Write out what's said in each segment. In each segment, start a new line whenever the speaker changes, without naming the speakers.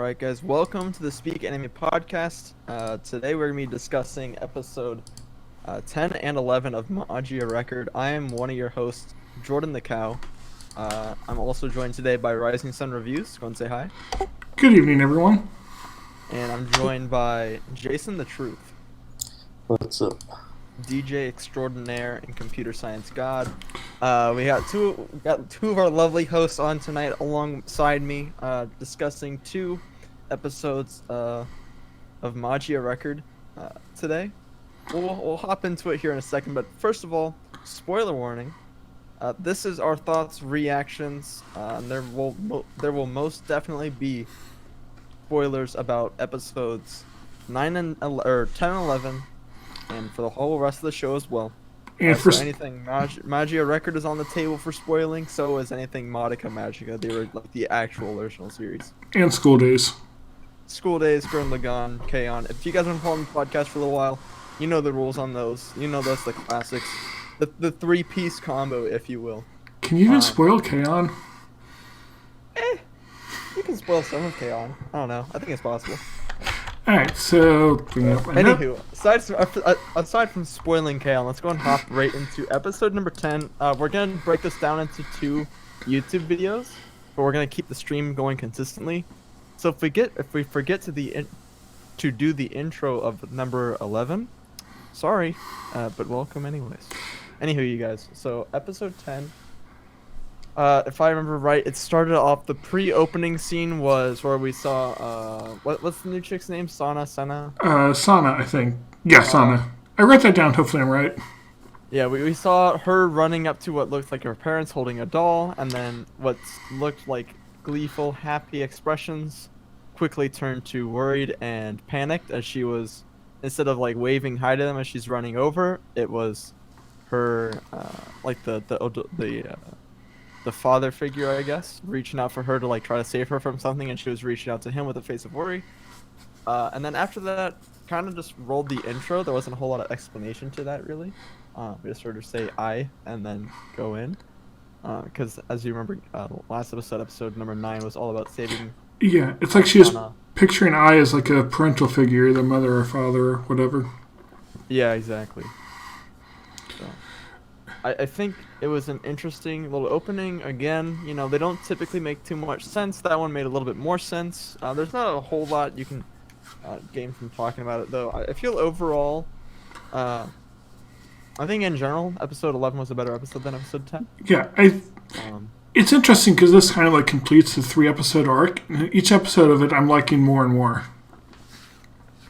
Alright guys, welcome to the Speak Anime Podcast. Today we're going to be discussing episode 10 and 11 of Magia Record. I am one of your hosts, JordanTheCow. I'm also joined today by RisingSunReviews. Go and say hi.
Good evening, everyone.
And I'm joined by JasonTheTrvth.
What's up?
DJ extraordinaire and computer science god. We got two of our lovely hosts on tonight alongside me, discussing two episodes of Magia Record today. We'll hop into it here in a second, but first of all, spoiler warning. This is our thoughts, reactions. And there will most definitely be spoilers about episodes 10 and 11. And for the whole rest of the show as well.
And
so anything Magia Record is on the table for spoiling, so is anything Madoka Magica. They were like the actual original series.
And School Days.
School Days, Gurren Lagann, K-On! If you guys have been following the podcast for a little while, you know the rules on those. You know that's the classics. The three-piece combo, if you will.
Can you even spoil K-On!
You can spoil some of K-On! I don't know. I think it's possible.
Alright, so...
Anywho, aside from spoiling K-On!, let's go and hop right into episode number 10. We're going to break this down into two YouTube videos, but we're going to keep the stream going consistently. So if we forget to do the intro of number 11, sorry, but welcome anyways. Anywho, you guys, so episode 10, if I remember right, it started off, the pre-opening scene was where we saw, what's the new chick's name? Sana?
Sana, I think. Yeah, Sana. I wrote that down, hopefully I'm right.
Yeah, we saw her running up to what looked like her parents holding a doll, and then what looked like gleeful, happy expressions quickly turned to worried and panicked as she was, instead of like waving hi to them as she's running over, it was her, like the father figure, I guess, reaching out for her to like try to save her from something, and she was reaching out to him with a face of worry. And then after that, kind of just rolled the intro. There wasn't a whole lot of explanation to that, really. We just sort of say I and then go in. Because as you remember, last episode number 9, was all about saving.
Yeah, it's like she was picturing I as like a parental figure, the mother or father or whatever.
Yeah, exactly. So, I think it was an interesting little opening. Again, you know, they don't typically make too much sense. That one made a little bit more sense. There's not a whole lot you can gain from talking about it, though. I feel overall, I think in general, episode 11 was a better episode than episode 10.
Yeah, it's interesting because this kind of like completes the 3-episode arc. Each episode of it I'm liking more and more.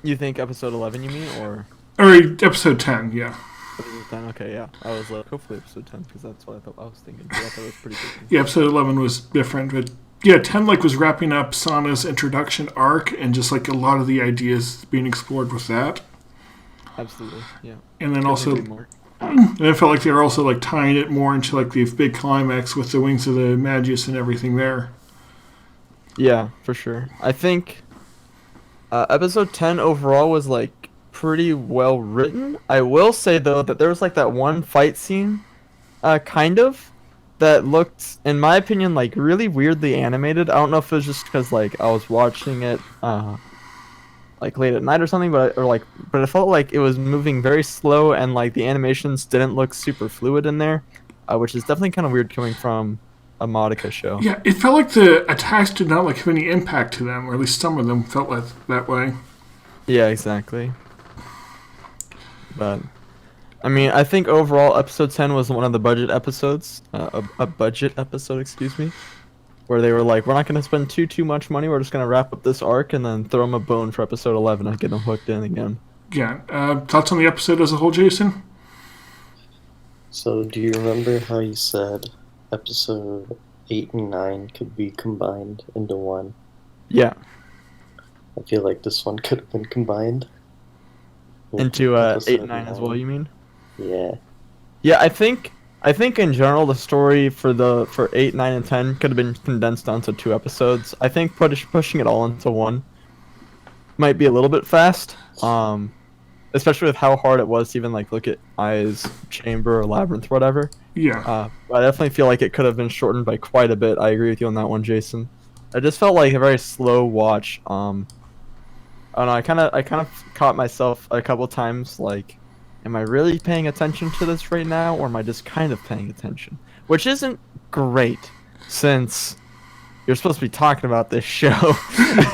You think episode 11, you mean, or
episode 10, yeah.
Episode 10, okay, yeah. I was like, hopefully episode 10, because that's what I was thinking. Yeah, I thought it was pretty good.
Yeah, episode 11 was different, but yeah, 10 like was wrapping up Sana's introduction arc and just like a lot of the ideas being explored with that.
Absolutely, yeah.
And then also, and I felt like they were also like tying it more into like the big climax with the Wings of the Magius and everything there.
Yeah, for sure. I think episode 10 overall was like pretty well written. I will say though that there was like that one fight scene, kind of, that looked, in my opinion, like really weirdly animated. I don't know if it was just because like I was watching it like late at night or something, but it felt like it was moving very slow and like the animations didn't look super fluid in there, which is definitely kind of weird coming from a Madoka show.
Yeah, it felt like the attacks did not like have any impact to them, or at least some of them felt like that way.
Yeah, exactly. But I mean, I think overall episode 10 was one of the budget episodes, a budget episode, excuse me, where they were like, we're not going to spend too much money, we're just going to wrap up this arc and then throw them a bone for episode 11 and get them hooked in again.
Yeah, thoughts on the episode as a whole, Jason?
So, do you remember how you said episode 8 and 9 could be combined into one?
Yeah.
I feel like this one could have been combined.
Into 8 and 9 as well, you mean?
Yeah.
Yeah, I think in general the story for 8, 9, and 10 could have been condensed down to 2 episodes. I think pushing it all into one might be a little bit fast, especially with how hard it was to even like look at Ai's chamber or labyrinth or whatever.
Yeah.
But I definitely feel like it could have been shortened by quite a bit. I agree with you on that one, Jason. It just felt like a very slow watch. I don't know. I kind of caught myself a couple times like, am I really paying attention to this right now, or am I just kind of paying attention? Which isn't great, since you're supposed to be talking about this show.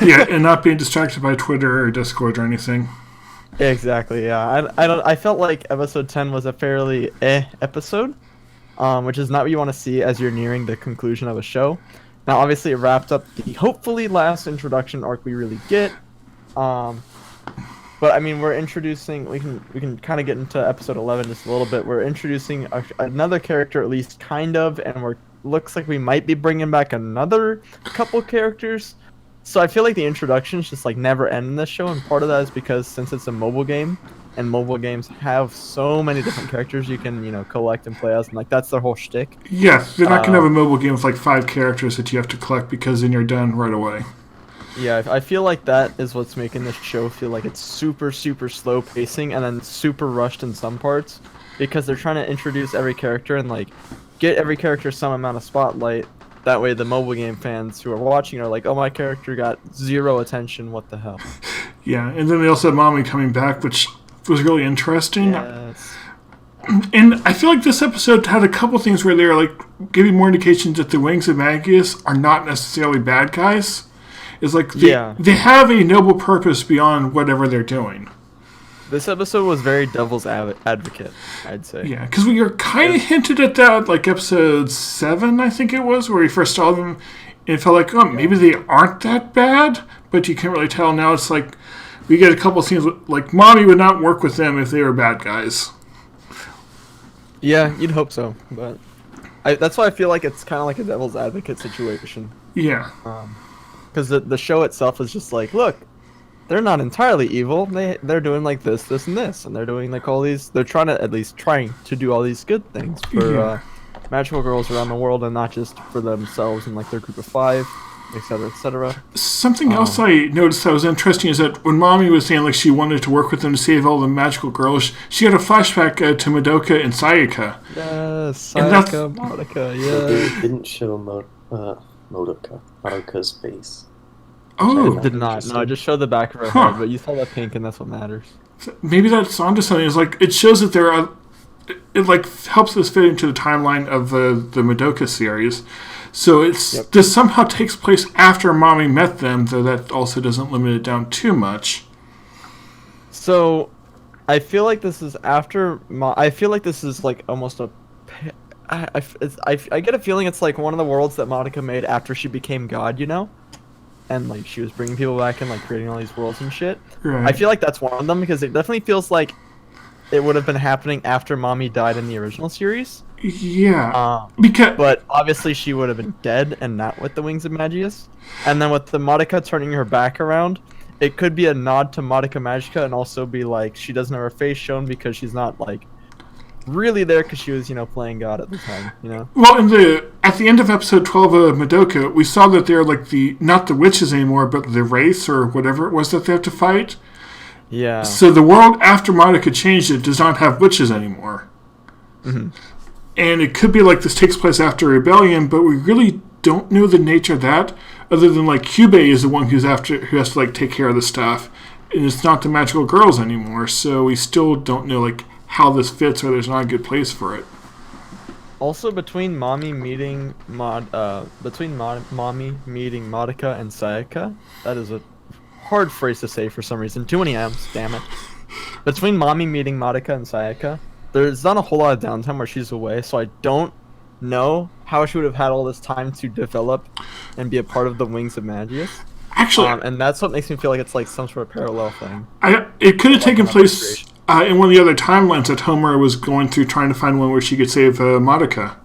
Yeah, and not being distracted by Twitter or Discord or anything.
Exactly. Yeah. I felt like episode 10 was a fairly episode, which is not what you want to see as you're nearing the conclusion of a show. Now, obviously, it wrapped up the hopefully last introduction arc we really get. But I mean, we're introducing. We can kind of get into episode 11 just a little bit. We're introducing another character, at least kind of, and looks like we might be bringing back another couple characters. So I feel like the introductions just like never end in this show, and part of that is because since it's a mobile game, and mobile games have so many different characters you can collect and play as, and like that's their whole shtick.
Yes, they're not gonna have a mobile game with like 5 characters that you have to collect because then you're done right away.
Yeah, I feel like that is what's making this show feel like it's super slow pacing and then super rushed in some parts, because they're trying to introduce every character and like get every character some amount of spotlight. That way the mobile game fans who are watching are like, oh, my character got 0 attention, what the hell.
Yeah, and then they also had Mommy coming back, which was really interesting.
Yes.
And I feel like this episode had a couple things where they were like giving more indications that the Wings of Magius are not necessarily bad guys. It's like they have a noble purpose beyond whatever they're doing.
This episode was very devil's advocate, I'd say.
Yeah, because we were kind of hinted at that, like episode 7, I think it was, where we first saw them. And it felt like, oh, maybe they aren't that bad, but you can't really tell. Now it's like we get a couple scenes like Mommy would not work with them if they were bad guys.
Yeah, you'd hope so, but that's why I feel like it's kind of like a devil's advocate situation.
Yeah.
Because the show itself is just like, look, they're not entirely evil. They're doing like this, and this, and they're doing like all these. They're trying to do all these good things for magical girls around the world, and not just for themselves and like their group of 5, etc., etc.
Something else I noticed that was interesting is that when Mommy was saying like she wanted to work with them to save all the magical girls, she had a flashback to Madoka and Sayaka.
Yes, Sayaka, Madoka, yeah.
They didn't show Madoka's face.
Oh,
It did not. No, I just showed the back of her head, but you saw that pink, and that's what matters.
maybe that's onto something. It's like it shows that there are. It like helps us fit into the timeline of the Madoka series. So this somehow takes place after Mommy met them, though that also doesn't limit it down too much.
So, I feel like this is after. I feel like this is like almost a. I get a feeling it's like one of the worlds that Madoka made after she became God, and like she was bringing people back and like creating all these worlds and shit.
Right.
I feel like that's one of them because it definitely feels like it would have been happening after Mommy died in the original series.
Yeah,
but obviously she would have been dead and not with the Wings of Magius. And then with the Madoka turning her back around, it could be a nod to Madoka Magica and also be like she doesn't have her face shown because she's not like really there because she was playing God at the time.
Well, at the end of episode 12 of Madoka, we saw that they're like not the witches anymore, but the race or whatever it was that they have to fight.
Yeah.
So the world after Madoka changed it does not have witches anymore.
Mm-hmm.
And it could be like this takes place after Rebellion, but we really don't know the nature of that, other than like Kyubey is the one who has to like take care of the stuff, and it's not the magical girls anymore. So we still don't know like how this fits, or there's not a good place for it.
Also, between Mommy meeting Madoka and Sayaka, that is a hard phrase to say for some reason. Too many M's, damn it. Between Mommy meeting Madoka and Sayaka, there's not a whole lot of downtime where she's away, so I don't know how she would have had all this time to develop and be a part of the Wings of Magius.
Actually,
and that's what makes me feel like it's like some sort of parallel thing.
It could have taken place in one of the other timelines that Homer was going through, trying to find one where she could save Madoka.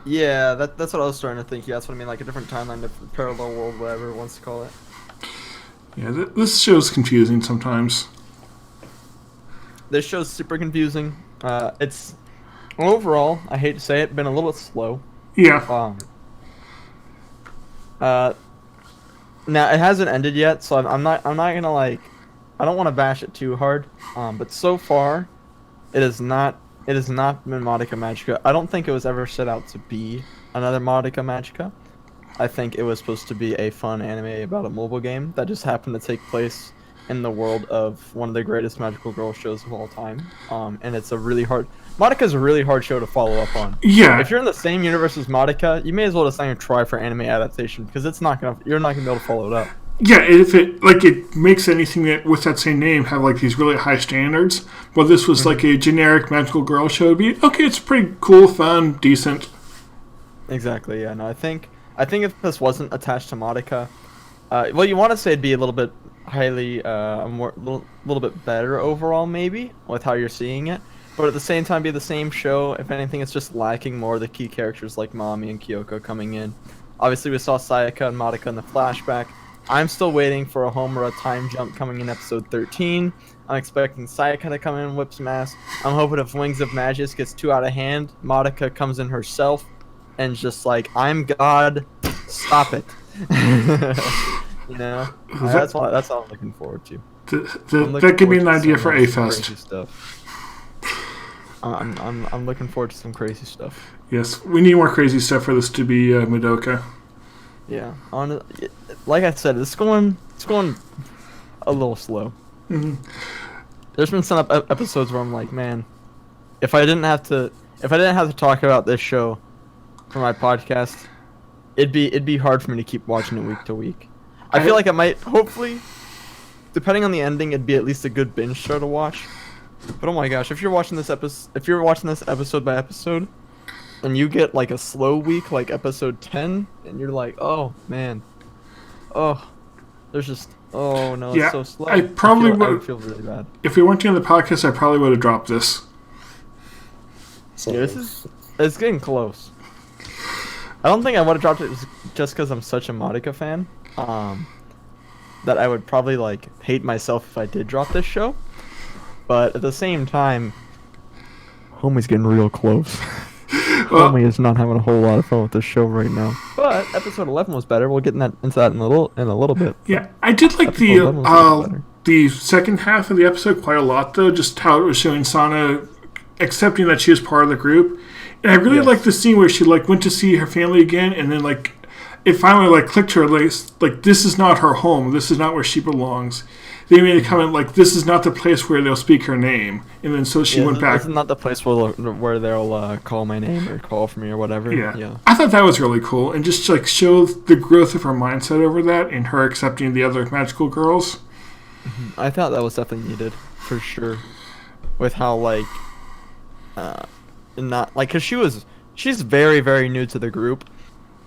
Yeah, that's what I was starting to think. Yeah, that's what I mean, like a different timeline, different parallel world, whatever it wants to call it.
Yeah, this show's confusing sometimes.
This show's super confusing. It's overall, I hate to say it, been a little bit slow.
Yeah.
Now it hasn't ended yet, so I'm not gonna like. I don't want to bash it too hard. But so far, it has not been Madoka Magica. I don't think it was ever set out to be another Madoka Magica. I think it was supposed to be a fun anime about a mobile game that just happened to take place in the world of one of the greatest magical girl shows of all time. And it's a really hard. Madoka's a really hard show to follow up on.
Yeah.
If you're in the same universe as Madoka, you may as well just not even try for anime adaptation because you're not gonna be able to follow it up.
Yeah, if it makes anything that with that same name have like these really high standards, but this was like a generic magical girl show, it'd be okay. It's pretty cool, fun, decent.
Exactly. Yeah. No, I think if this wasn't attached to Madoka, well, you want to say it'd be a little bit highly, little bit better overall, maybe with how you're seeing it. But at the same time, be the same show. If anything, it's just lacking more of the key characters like Mami and Kyoko coming in. Obviously, we saw Sayaka and Madoka in the flashback. I'm still waiting for a Homura time jump coming in episode 13. I'm expecting Sayaka to come in and whip some ass. I'm hoping if Wings of Magius gets too out of hand, Madoka comes in herself and just like, I'm God, stop it. You know? That's all I'm looking forward to.
That could be an idea for A-Fest.
I'm looking forward to some crazy stuff.
Yes, we need more crazy stuff for this to be Madoka.
Yeah, like I said, it's going a little slow.
Mm-hmm.
There's been some episodes where I'm like, man, if I didn't have to talk about this show for my podcast, it'd be hard for me to keep watching it week to week. I feel like it might, hopefully, depending on the ending, it'd be at least a good binge show to watch. But oh my gosh, if you're watching this episode by episode, and you get like a slow week, like episode 10, and you're like, oh man, there's just, oh no, it's so slow. I would feel really bad.
If we weren't doing the podcast, I probably would have dropped this.
Yeah, it's getting close. I don't think I would have dropped it just because I'm such a Madoka fan. That I would probably like hate myself if I did drop this show. But at the same time, homie's getting real close. Homie is not having a whole lot of fun with this show right now. But episode 11 was better. We'll get into that in a little bit.
Yeah, I did like the second half of the episode quite a lot, though. Just how it was showing Sana accepting that she was part of the group, and I really liked the scene where she like went to see her family again, and then like it finally like clicked to her like this is not her home. This is not where she belongs. They made a comment like, this is not the place where they'll speak her name. And then so she went back.
This is not the place where they'll call my name or call for me or whatever. Yeah.
I thought that was really cool. And just like show the growth of her mindset over that and her accepting the other magical girls.
Mm-hmm. I thought that was definitely needed, for sure. With how like, not like, because she's very, very new to the group.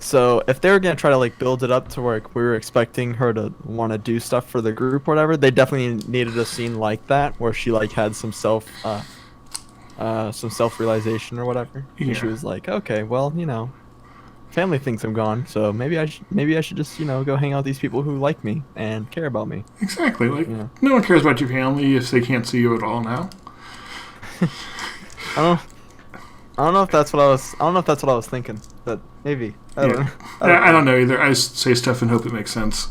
So if they were gonna try to like build it up to where we were expecting her to want to do stuff for the group or whatever, they definitely needed a scene like that where she like had some self-realization or whatever. Yeah. And she was like, okay, well, you know, family thinks I'm gone, so maybe I should just, you know, go hang out with these people who like me and care about me.
Exactly. Like no one cares about your family if they can't see you at all now.
I don't know if that's what I was thinking, but maybe.
I don't know either. I just say stuff and hope it makes sense.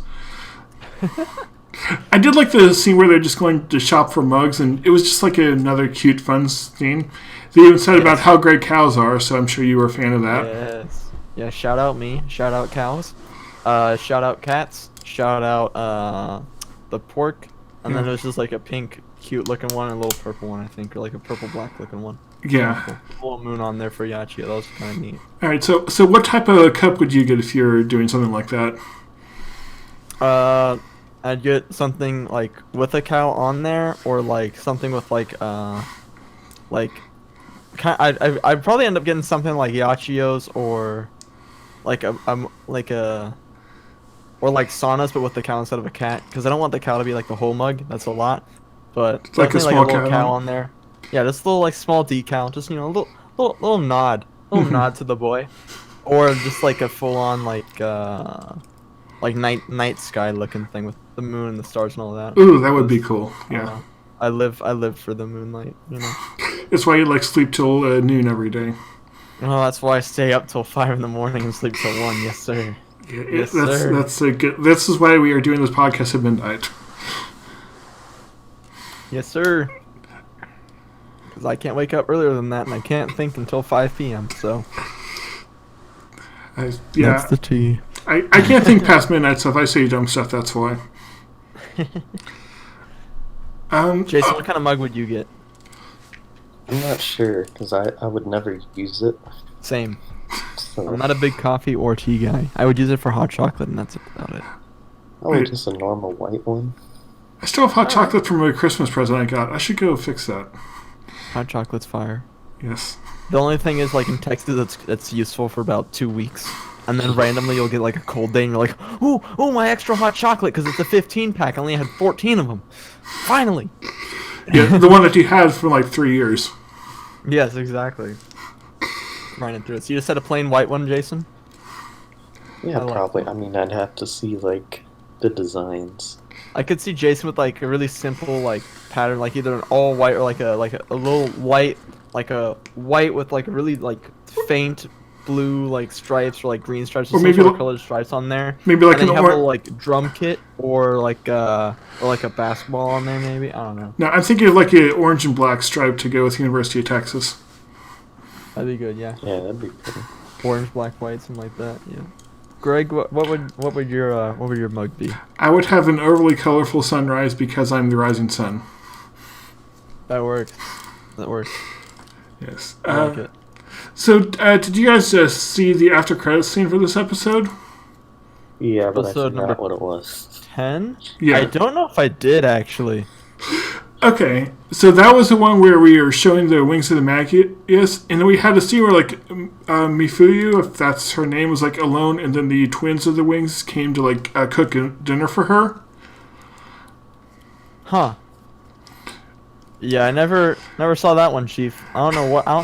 I did like the scene where they're just going to shop for mugs, and it was just like another cute, fun scene. They even said about how great cows are, so I'm sure you were a fan of that.
Yes. Yeah, shout out me. Shout out cows. Shout out cats. Shout out the pork. And then there's just like a pink, cute-looking one and a little purple one, I think, or like a purple-black-looking one.
Yeah.
Cool. Full moon on there for Yachi. That was kind of neat.
All right, so what type of cup would you get if you're doing something like that?
I'd get something like with a cow on there, or like something with like I'd probably end up getting something like Yachiyo's, or like or like Sana's, but with the cow instead of a cat, because I don't want the cow to be like the whole mug. That's a lot, but
like a small
little cow on there. Yeah, just a little like small decal, just, you know, a little nod, nod to the boy, or just like a full on like night sky looking thing with the moon and the stars and all that.
Ooh, that would be cool. Yeah.
I live for the moonlight, you know.
It's why you like sleep till noon every day.
Well, that's why I stay up till 5 in the morning and sleep till 1. Yes, sir.
Yeah, yes, sir. That's a good. This is why we are doing this podcast at midnight.
Yes, sir. Because I can't wake up earlier than that, and I can't think until 5 p.m. So.
Yeah.
That's the tea.
I can't think past midnight, so if I say dumb stuff, that's why.
Jason, what kind of mug would you get?
I'm not sure, because I would never use it.
Same.
So
I'm not a big coffee or tea guy. I would use it for hot chocolate, and that's about it.
oh, just a normal white one.
I still have hot chocolate from a Christmas present I got. I should go fix that.
Hot chocolate's fire.
Yes.
The only thing is, like, in Texas, it's useful for about 2 weeks. And then randomly you'll get, like, a cold day, and you're like, ooh, my extra hot chocolate, because it's a 15-pack. I only had 14 of them. Finally!
Yeah, the one that you had for like 3 years.
Yes, exactly. Running through it. So you just had a plain white one, Jason?
Yeah,
I like
probably. I mean, I'd have to see, like, the designs.
I could see Jason with, like, a really simple, like, pattern, like either an all white or like a little white, like a white with, like, a really, like, faint blue, like, stripes or, like, green stripes or some sort of colored stripes on there.
Maybe like
and then
an
you have a little, like, drum kit or like a basketball on there, maybe. I don't know.
No, I'm thinking of like an orange and black stripe to go with University of Texas.
That'd be good, yeah.
Yeah, that'd be pretty.
Orange, black, white, something like that. Yeah. Greg, what would your mug be?
I would have an overly colorful sunrise because I'm the rising sun.
That works. That works.
Yes.
I like it.
So, did you guys see the after credits scene for this episode?
Yeah, but
Episode
I
number
forgot what it was.
10?
Yeah.
I don't know if I did actually.
Okay, so that was the one where we were showing the Wings of the Magius, and then we had a scene where, like, Mifuyu, if that's her name, was, like, alone, and then the twins of the Wings came to, like, cook dinner for her.
Huh. Yeah, I never saw that one, Chief. I don't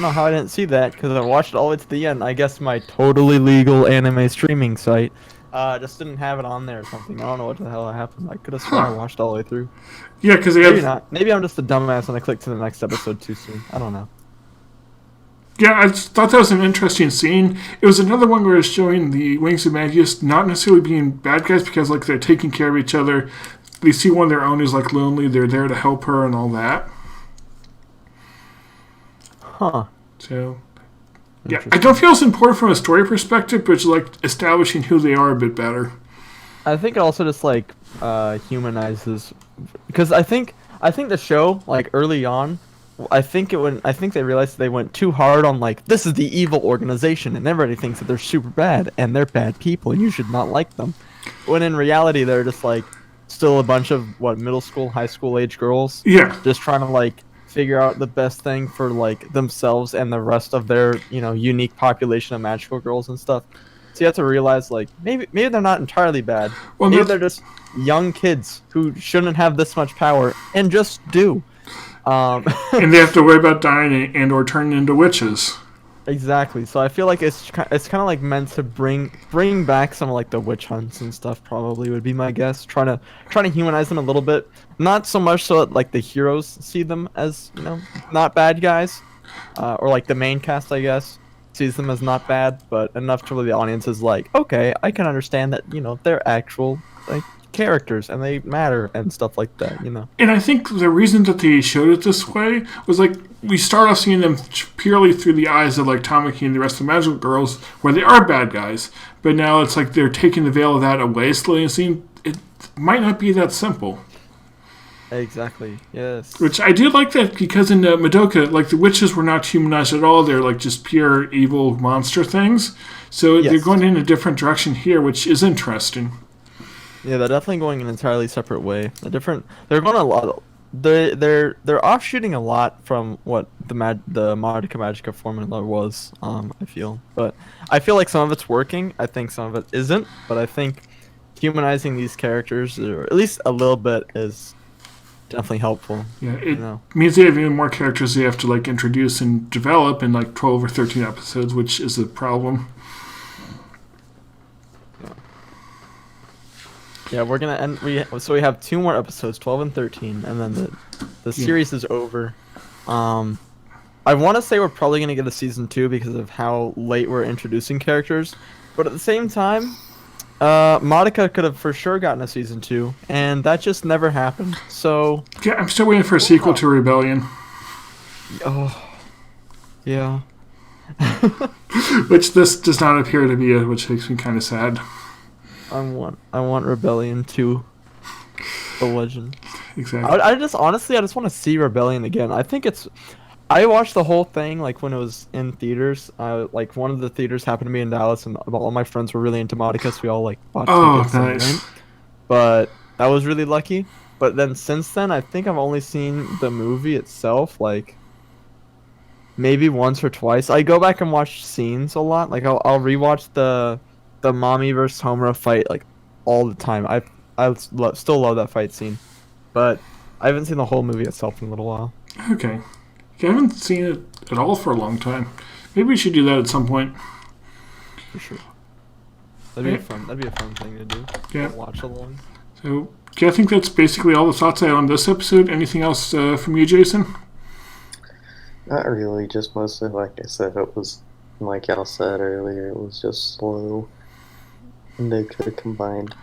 know how I didn't see that, because I watched it all the way to the end. I guess my totally legal anime streaming site just didn't have it on there or something. I don't know what the hell happened. I could have sworn I watched all the way through.
Yeah, because
Maybe not. Maybe I'm just a dumbass and I clicked to the next episode too soon. I don't know.
Yeah, I just thought that was an interesting scene. It was another one where it's showing the Wings of Magius not necessarily being bad guys because, like, they're taking care of each other. They see one of their own is, like, lonely. They're there to help her and all that.
Huh.
So, yeah, I don't feel it's important from a story perspective, but it's, like, establishing who they are a bit better.
I think it also just, like, humanizes, because I think the show, like, early on, I think they realized they went too hard on, like, this is the evil organization and everybody thinks that they're super bad and they're bad people and you should not like them, when in reality they're just, like, still a bunch of middle school, high school age girls,
Yeah.
just trying to, like, figure out the best thing for, like, themselves and the rest of their, unique population of magical girls and stuff. So you have to realize, like, maybe they're not entirely bad.
Well,
maybe they're just young kids who shouldn't have this much power and just do.
And they have to worry about dying and or turning into witches.
Exactly. So I feel like it's kind of like meant to bring back some of, like, the witch hunts and stuff. Probably would be my guess. Trying to humanize them a little bit. Not so much so that, like, the heroes see them as, not bad guys, or, like, the main cast, I guess, sees them as not bad, but enough to where the audience is like, okay, I can understand that, they're actual, like, characters and they matter and stuff like that,
And I think the reason that they showed it this way was, like, we start off seeing them purely through the eyes of, like, Tamaki and the rest of the magical girls, where they are bad guys, but now it's like they're taking the veil of that away slowly and seeing it might not be that simple.
Exactly. Yes.
Which I do like that because in Madoka, like, the witches were not humanized at all. They're, like, just pure evil monster things. So they're going in a different direction here, which is interesting.
Yeah, they're definitely going an entirely separate way. They're going a lot. They're offshooting a lot from what the Magica formula was. I feel, but I feel like some of it's working. I think some of it isn't. But I think humanizing these characters, or at least a little bit, is definitely helpful.
Yeah, it means they have even more characters they have to, like, introduce and develop in, like, 12 or 13 episodes, which is a problem.
Yeah, we're gonna end. We have 2 more episodes, 12 and 13, and then the series is over. I want to say we're probably gonna get a season 2 because of how late we're introducing characters, but at the same time, Madoka could have for sure gotten a season 2, and that just never happened. So
yeah, I'm still waiting for a sequel to Rebellion.
Oh, yeah.
Which this does not appear to be, which makes me kind of sad.
I want Rebellion 2, the legend.
Exactly.
I just honestly, I just want to see Rebellion again. I think it's. I watched the whole thing like when it was in theaters. Like one of the theaters happened to be in Dallas, and all my friends were really into Magica, so we all like bought tickets.
Nice.
And went. But that was really lucky. But then since then, I think I've only seen the movie itself like maybe once or twice. I go back and watch scenes a lot. Like I'll rewatch the Mommy versus Homura fight like all the time. Still love that fight scene, but I haven't seen the whole movie itself in a little while.
Okay. I haven't seen it at all for a long time. Maybe we should do that at some point.
For sure. That'd be fun. That'd be a fun thing to do.
Yeah.
Watch along.
So, okay, I think that's basically all the thoughts I have on this episode. Anything else from you, Jason?
Not really. Just mostly, like I said, it was like y'all said earlier. It was just slow, and they could have combined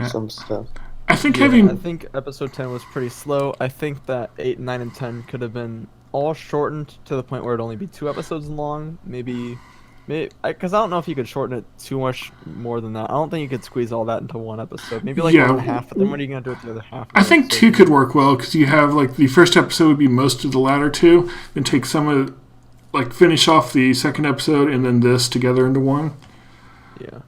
some stuff.
I think
I think episode 10 was pretty slow. I think that 8, 9, and 10 could have been all shortened to the point where it'd only be 2 episodes long. Maybe, because I don't know if you could shorten it too much more than that. I don't think you could squeeze all that into 1 episode. Maybe like 1.5. But then what are you gonna do with the other half?
I think 2 could work well because you have like the first episode would be most of the latter 2, then take some of, like finish off the second episode and then this together into 1.
Yeah.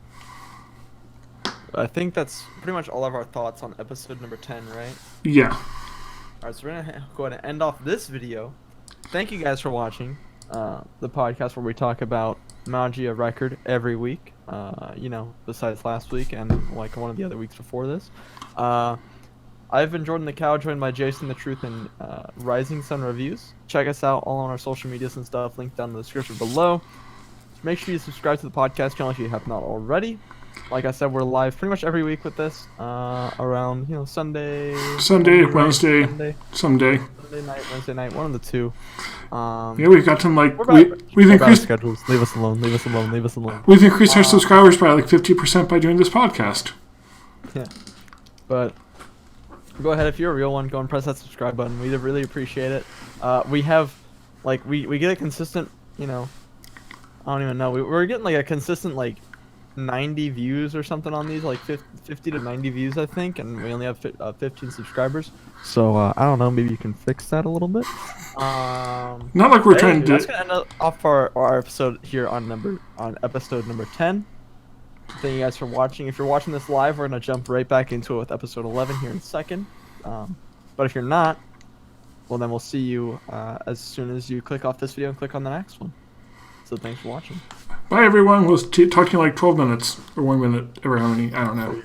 I think that's pretty much all of our thoughts on episode number 10, right?
Yeah.
Alright, so we're going to go ahead and end off this video. Thank you guys for watching the podcast where we talk about Magia Record every week, besides last week and like one of the other weeks before this. I've been JordanTheCow, joined by JasonTheTrvth and RisingSunReviews. Check us out all on our social medias and stuff, linked down in the description below. Make sure you subscribe to the podcast channel if you have not already. Like I said, we're live pretty much every week with this, around, Sunday,
Wednesday,
Sunday night, Wednesday night, one of the two.
We've got some, like, we've increased
schedules. Leave us alone.
We've increased our subscribers by, like, 50% by doing this podcast.
Yeah. But go ahead, if you're a real one, go and press that subscribe button. We'd really appreciate it. We have, like, we get a consistent, I don't even know. We're getting, like, a consistent, like, 90 views or something on these, like 50 to 90 views, I think, and we only have 15 subscribers. So I don't know, maybe you can fix that a little bit.
Not like we're trying to.
That's gonna end off our episode here on episode number 10. Thank you guys for watching. If you're watching this live, we're gonna jump right back into it with episode 11 here in a second. But if you're not, well, then we'll see you as soon as you click off this video and click on the next one. So thanks for watching.
Bye, everyone. We'll talk to you in like 12 minutes or 1 minute, or how many, I don't know.